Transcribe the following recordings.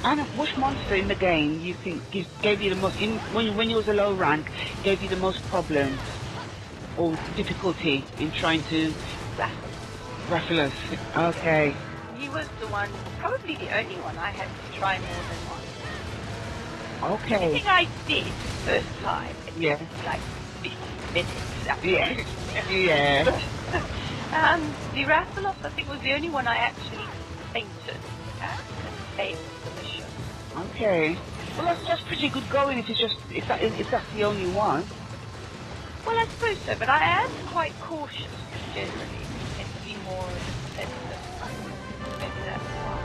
And which monster in the game you think gave you the most, when you was a low rank, gave you the most problems or difficulty in trying to raffle us? Okay. He was the one, probably the only one I had to try more than once. Okay. Everything I did the first time, it Yeah. took like 50 minutes. Absolutely. Yeah. The Rathalos, I think, was the only one I actually fainted at and failed the mission. Okay. Well, that's pretty good going if if that's the only one. Well, I suppose so, but I am quite cautious generally. I tend to be more sensitive. Maybe that's why.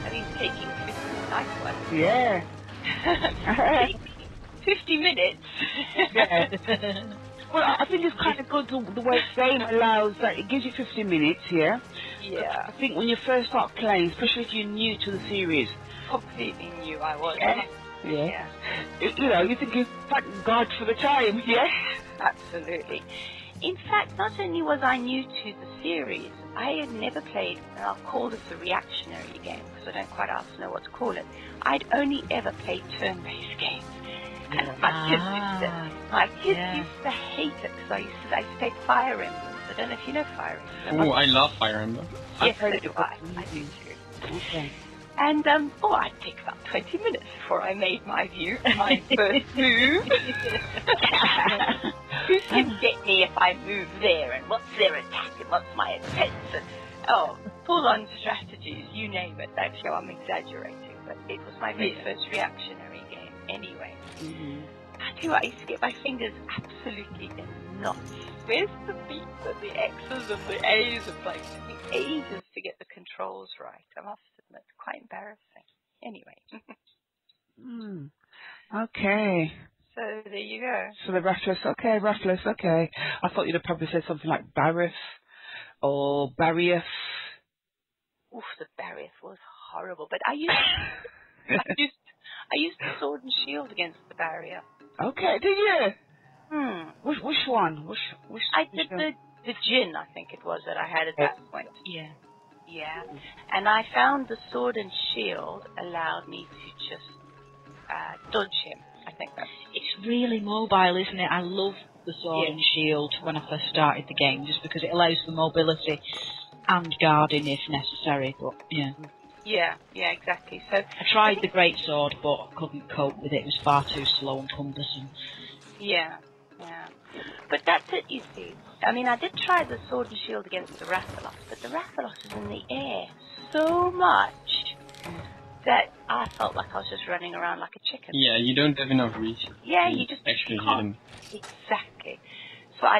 I mean, taking 50 nice one. Yeah. Taking 50 minutes. Yeah. Well, I think it's kind of good the way the game allows that. It gives you 50 minutes, yeah? Yeah. I think when you first start playing, especially if you're new to the series. Completely new I was. Yeah. You know, you think, thank God for the time, yeah? Absolutely. In fact, not only was I new to the series, I had never played, and I'll call this a reactionary game, because I don't quite know what to call it. I'd only ever played turn-based games. And my kids used to hate it, because I used to play Fire Emblems. I don't know if you know Fire Emblems. Oh, I love Fire Emblem. Yes, so do I. I do too. Okay. And, I'd take about 20 minutes before I made my first move. Who can get me if I move there, and what's their attack, and what's my defense, and, full-on strategies, you name it. Actually, I'm exaggerating, but it was my very first reactionary game anyway. Mm-hmm. I tell you what, I used to get my fingers absolutely in knots. Where's the B's and the X's and the A's? It's like, it took me ages to get the controls right. I must admit, quite embarrassing. Anyway. Okay. So there you go. So the Rathalos, okay. I thought you'd have probably said something like Barith or Barrius. Oof, the Barrius was horrible, but I used the sword and shield against the barrier. Okay, did you? Which one? I did the gin, I think it was, that I had at that point. Yeah. Yeah. And I found the sword and shield allowed me to just dodge him. I think it's really mobile, isn't it? I love the sword and shield when I first started the game, just because it allows for mobility and guarding if necessary. But yeah, exactly. So I tried the great sword, but I couldn't cope with it. It was far too slow and cumbersome. Yeah. But that's it, you see. I mean, I did try the sword and shield against the Rathalos, but the Rathalos is in the air so much that I felt like I was just running around like a chicken. Yeah, you don't have enough reach. Yeah, you just actually can't. hit him. Exactly. So I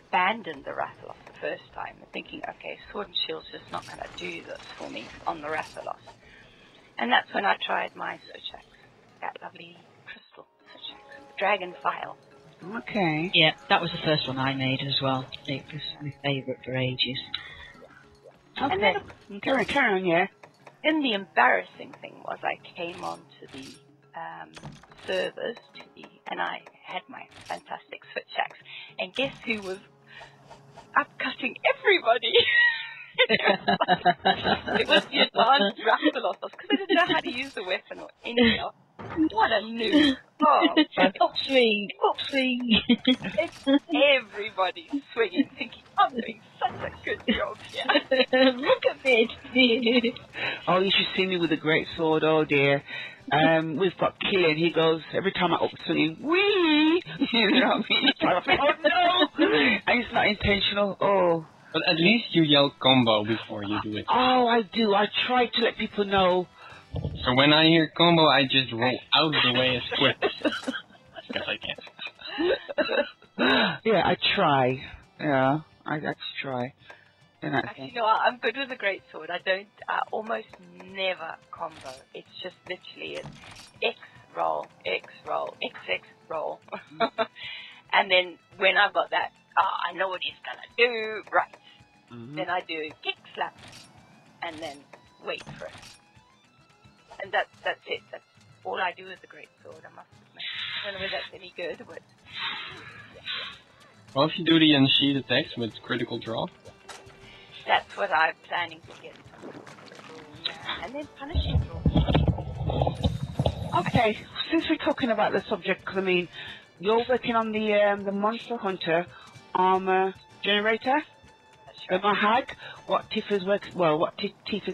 abandoned the Rathalos the first time, thinking, okay, sword and shield's just not going to do this for me on the Rathalos. And that's when I tried my Switchaxe, that lovely crystal Switchaxe, the Dragon File. Okay. Yeah, that was the first one I made as well. It was my favourite for ages. Okay. And then, carry on, yeah. Then the embarrassing thing was I came onto the servers and I had my fantastic Switchaxe, and guess who was upcutting everybody? It was the advanced Rathalos, because I didn't know how to use the weapon or anything else. What a noob. Upswing. Everybody swinging, thinking, I'm doing such a good job here. Look at this. Oh, you should see me with a great sword, oh dear. We've got Killian, he goes, every time I upswing, wee! You know what I mean? Oh no! And it's not intentional, oh. But at least you yell combo before you do it. Oh, I do. I try to let people know. So when I hear combo, I just roll out of the way as quick as I can. Yeah, I try. Yeah, I actually try. Actually, no, I'm good with a great sword. I almost never combo. It's just literally an X roll, X roll, XX roll. And then when I've got that, I know what he's gonna do, right. Then I do kick slap, and then wait for it. And that's it. That's all I do with the great sword, I must admit. I don't know whether that's any good, but... Well, if you do the unsheath attacks with critical draw. That's what I'm planning to get. Yeah. And then punishing draw. Okay, since we're talking about the subject, because I mean, you're working on the Monster Hunter armor generator. I hack what Tifa's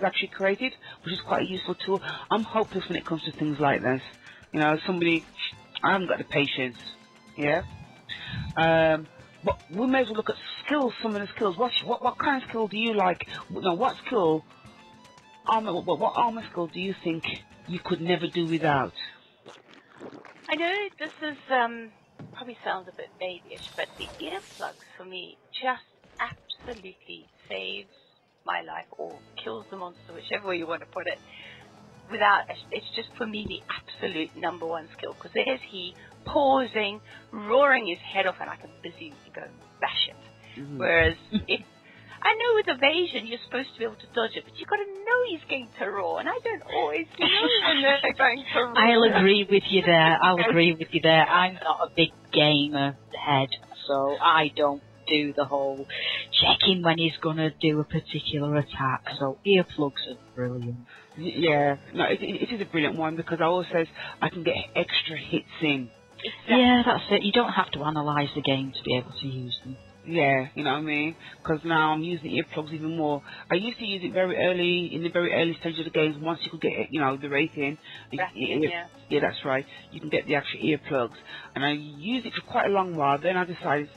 actually created, which is quite a useful tool. I'm hopeless when it comes to things like this. You know, I haven't got the patience. Yeah. But we may as well look at skills. Some of the skills. What kind of skill do you like? No, what armor skill do you think you could never do without? I know this is probably sounds a bit babyish, but the earplugs for me just absolutely saves my life or kills the monster, whichever way you want to put it. It's just for me the absolute number one skill, because there's he pausing, roaring his head off, and I can busy go and bash it. Mm-hmm. Whereas I know with evasion you're supposed to be able to dodge it, but you've got to know he's going to roar, and I don't always know when they're going to roar. I'll agree with you there. I'm not a big gamer head, so I don't do the whole checking when he's going to do a particular attack, so earplugs are brilliant. Yeah, no, it is a brilliant one, because I always says I can get extra hits in. Exactly. Yeah, that's it. You don't have to analyse the game to be able to use them. Yeah, you know what I mean? Because now I'm using earplugs even more. I used to use it in the very early stage of the games, once you could get, the rating. Yeah, that's right. You can get the actual earplugs. And I used it for quite a long while, then I decided,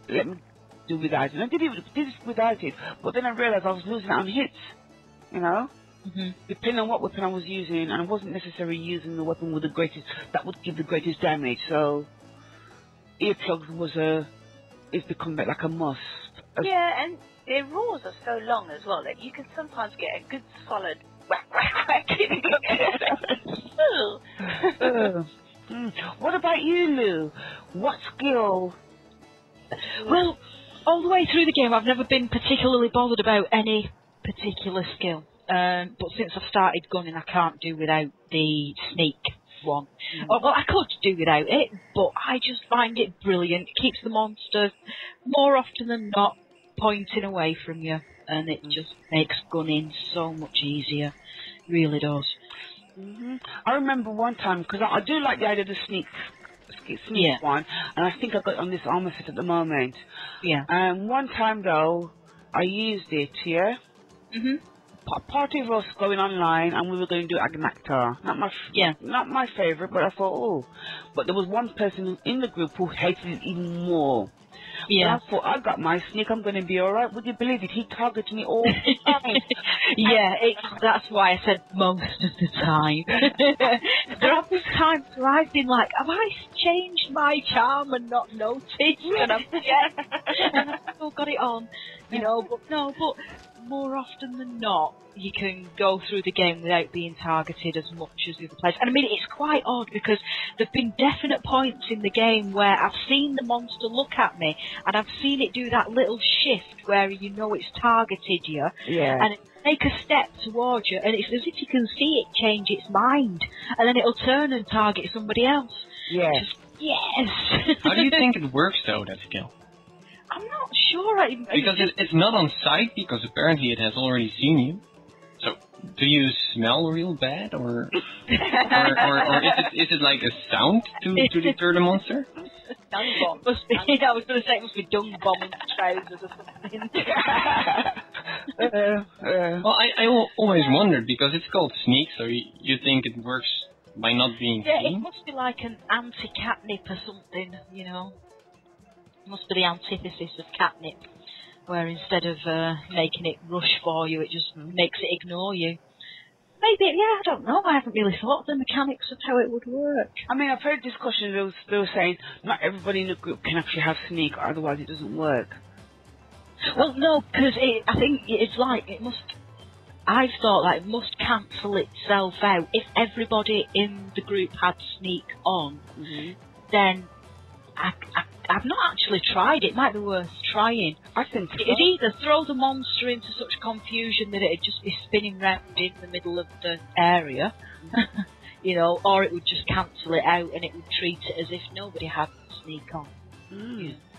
let me do without it. And I did it without it, but then I realised I was losing out on hits, Mm-hmm. Depending on what weapon I was using, and I wasn't necessarily using the weapon with that would give the greatest damage, so earplugs it's become like a must. Yeah, and their roars are so long as well that you can sometimes get a good solid whack, whack, whack. What about you, Lou? What skill? Well, all the way through the game I've never been particularly bothered about any particular skill. But since I've started gunning, I can't do without the sneak one. Well, I could do without it, but I just find it brilliant. It keeps the monsters, more often than not, pointing away from you, and it just makes gunning so much easier. It really does. Mm-hmm. I remember one time, because I do like the idea of the sneak one, and I think I've got it on this armor set at the moment. Yeah. One time, though, I used it, yeah? Mm-hmm. Party of us going online, and we were going to do Agnactar. Not my favourite, but I thought, But there was one person in the group who hated it even more. Yeah. And I thought, I got my sneak, I'm going to be alright. Would you believe it? He targeted me all the time. Yeah, that's why I said most of the time. There have been times where I've been like, have I changed my charm and not noticed? And I've still got it on, but more often than not, you can go through the game without being targeted as much as the other players. And I mean, it's quite odd, because there have been definite points in the game where I've seen the monster look at me, and I've seen it do that little shift where it's targeted you, and it take a step towards you, and it's as if you can see it change its mind, and then it'll turn and target somebody else. Yeah. Yes. How do you think it works, though, that skill? I'm not sure. Because it's not on sight, because apparently it has already seen you. So, do you smell real bad, or is it like a sound to deter the monster? Dung bomb. I was going to say it must be dung bomb in trousers or something. Well, I always wondered, because it's called sneak, so you think it works by not being seen? Yeah, it must be like an anti-catnip or something, It must be the antithesis of catnip, where instead of making it rush for you, it just makes it ignore you. Maybe, I don't know. I haven't really thought of the mechanics of how it would work. I mean, I've heard discussions, they were saying not everybody in the group can actually have sneak, otherwise it doesn't work. Well, no, because I think it's like, I've thought that it must cancel itself out. If everybody in the group had sneak on, then I've not actually tried. It might be worth trying. I think so. It'd either throw the monster into such confusion that it'd just be spinning round in the middle of the area, or it would just cancel it out and it would treat it as if nobody had sneak on.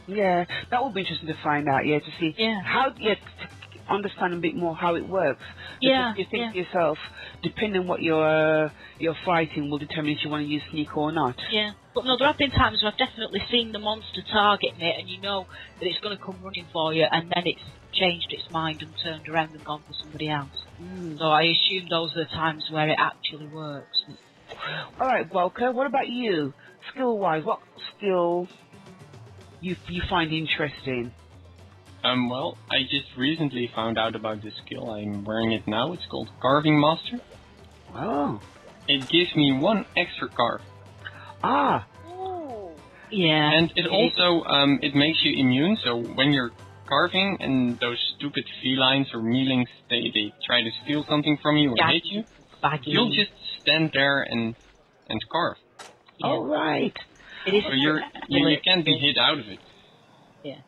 Yeah, that would be interesting to find out. Yeah, to see how. Yeah, understand a bit more how it works. Yeah, Because you think to yourself, depending on what you're fighting, will determine if you want to use sneak or not. Yeah. But no, there have been times where I've definitely seen the monster target me, and you know that it's going to come running for you, and then it's changed its mind and turned around and gone for somebody else. So I assume those are the times where it actually works. All right, Volker, what about you? Skill-wise, what skill you find interesting? Well, I just recently found out about this skill. I'm wearing it now. It's called Carving Master. Oh. It gives me 1 extra carve. Ah. Ooh. Yeah. And it also, it makes you immune, so when you're carving and those stupid felines or mealings, they try to steal something from you or hit you, you'll just stand there and carve. Yeah. Oh, right. It is. So you can't be hit out of it. Yeah.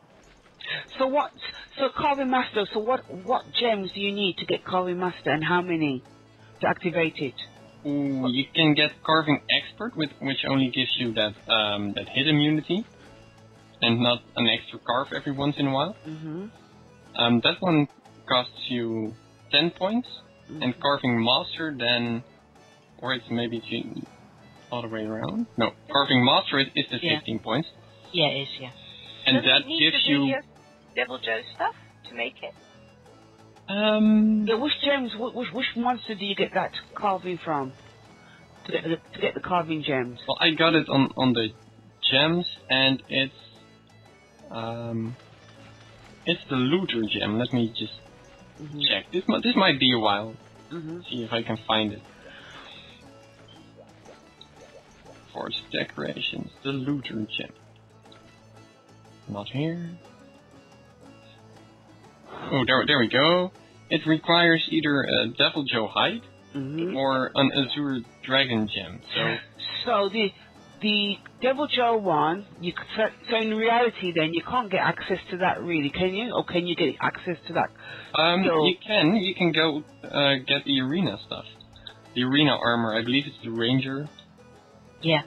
So Carving Master, so what gems do you need to get Carving Master, and how many to activate it? Ooh, you can get Carving Expert, which only gives you that hit immunity, and not an extra carve every once in a while. Mm-hmm. That one costs you 10 points, and Carving Master then, or it's maybe the other way around. No, Carving Master is the 15 points. Yeah, it is, yeah. And Does that it need gives to you... be Devil Joe stuff to make it? Yeah, which gems, which monster do you get that carving from? To get the carving gems? Well, I got it on the gems, and it's the looter gem. Let me just check. This might be a while. See if I can find it. Forge decorations, the looter gem. Not here. Oh, there we go. It requires either a Devil Joe hide or an Azure Dragon gem. So the Devil Joe one, so in reality then you can't get access to that really, can you? Or can you get access to that? You can go get the arena stuff. The arena armor, I believe it's the ranger. Yeah.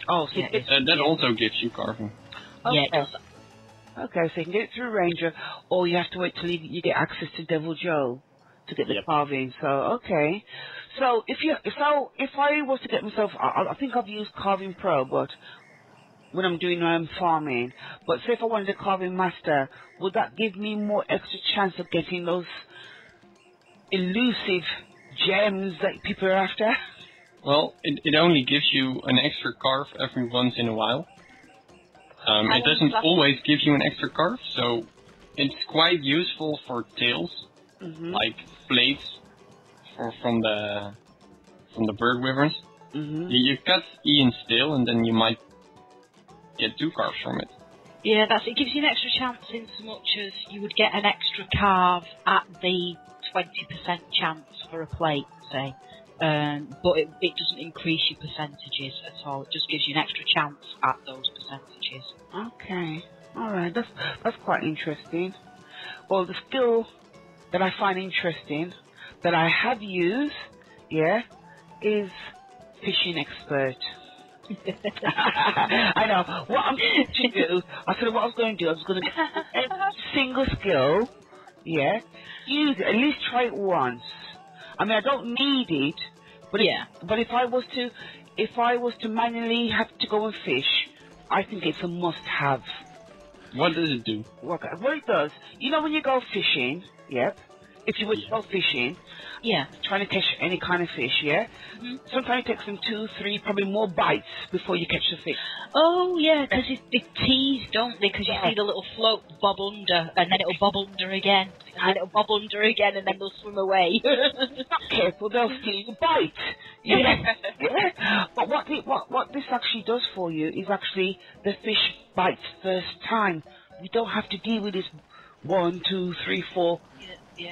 Oh, so that also gives you carving. Okay. Yeah, it does. Okay, so you can get it through Ranger, or you have to wait till you get access to Devil Joe to get the carving. So okay, so if I was to get myself, I think I've used Carving Pro, but when I'm doing farming. But say if I wanted a Carving Master, would that give me more extra chance of getting those elusive gems that people are after? Well, it only gives you an extra carve every once in a while. It doesn't always give you an extra carve, so it's quite useful for tails, like blades from the bird wyverns. You cut Ian's tail, and then you might get 2 carves from it. Yeah, it gives you an extra chance in so much as you would get an extra carve at the 20% chance for a plate, say. But it doesn't increase your percentages at all. It just gives you an extra chance at those percentages. Okay, all right, that's quite interesting. Well, the skill that I find interesting that I have used, is Fishing Expert. I know what I'm going to do. I said what I was going to do. I was going to every single skill, use it, at least try it once. I mean, I don't need it, but but if I was to manually have to go and fish, I think it's a must-have. What does it do? What it does, you know, when you go fishing, if you were to go fishing, trying to catch any kind of fish, sometimes it takes them 2, 3, probably more bites before you catch the fish. Oh, yeah, because they tease, don't they? Because you see the little float bob under, and then it'll bob under again, and then it'll bob under again, and then they'll swim away. Not careful, they'll steal your bite. But what this actually does for you is actually the fish bites first time. You don't have to deal with this 1, 2, 3, 4.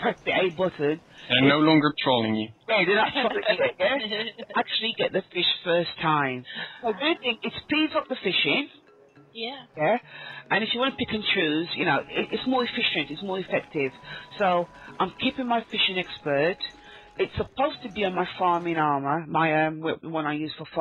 Press the A button. They're no longer trolling you. Yeah, they're not trolling you. Actually get the fish first time. So good thing, it speeds up the fishing. Yeah. And if you want to pick and choose, you know, it's more efficient, it's more effective. So I'm keeping my Fishing Expert. It's supposed to be on my farming armor, my one I use for farming.